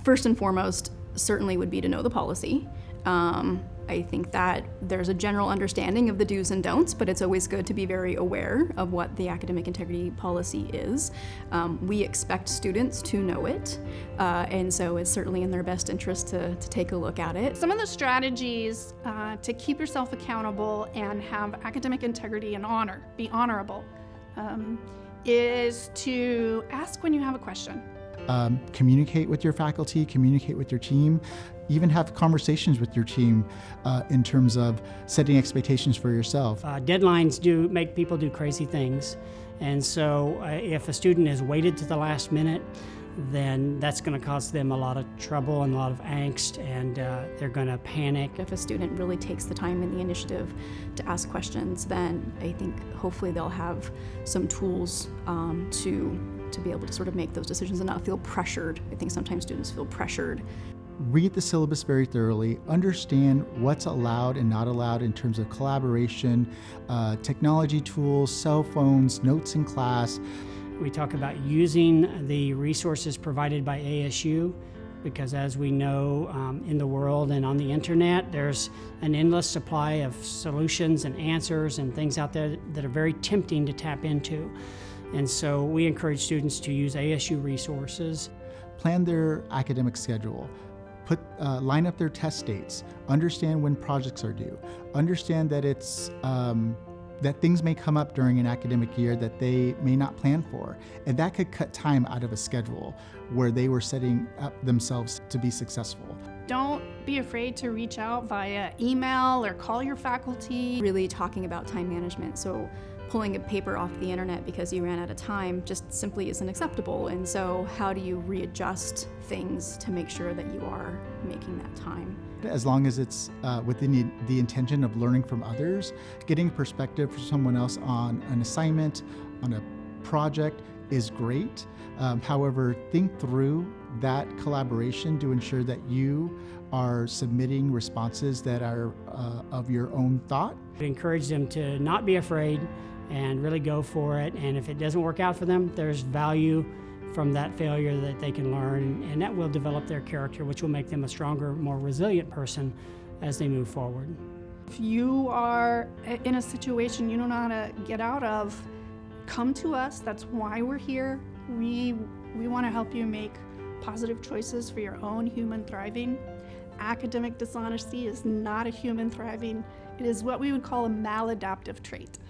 First and foremost, certainly would be to know the policy. I think that there's a general understanding of the do's and don'ts, but it's always good to be very aware of what the academic integrity policy is. We expect students to know it, and so it's certainly in their best interest to take a look at it. Some of the strategies to keep yourself accountable and have academic integrity and honor, be honorable, is to ask when you have a question. Communicate with your faculty, communicate with your team, even have conversations with your team in terms of setting expectations for yourself. Deadlines do make people do crazy things, and so if a student has waited to the last minute, then that's going to cause them a lot of trouble and a lot of angst, and they're going to panic. If a student really takes the time and the initiative to ask questions, then I think hopefully they'll have some tools to be able to sort of make those decisions and not feel pressured. I think sometimes students feel pressured. Read the syllabus very thoroughly, understand what's allowed and not allowed in terms of collaboration, technology tools, cell phones, notes in class. We talk about using the resources provided by ASU, because as we know in the world and on the internet, there's an endless supply of solutions and answers and things out there that are very tempting to tap into. And so we encourage students to use ASU resources. Plan their academic schedule. Line up their test dates. Understand when projects are due. Understand that that things may come up during an academic year that they may not plan for. And that could cut time out of a schedule where they were setting up themselves to be successful. Don't be afraid to reach out via email or call your faculty. Really talking about time management. So pulling a paper off the internet because you ran out of time just simply isn't acceptable. And so how do you readjust things to make sure that you are making that time? As long as it's within the intention of learning from others, getting perspective from someone else on an assignment, on a project is great. However, think through that collaboration to ensure that you are submitting responses that are of your own thought. I encourage them to not be afraid and really go for it. And if it doesn't work out for them, there's value from that failure that they can learn, and that will develop their character, which will make them a stronger, more resilient person as they move forward. If you are in a situation you don't know how to get out of, come to us. That's why we're here. We want to help you make positive choices for your own human thriving. Academic dishonesty is not a human thriving. It is what we would call a maladaptive trait.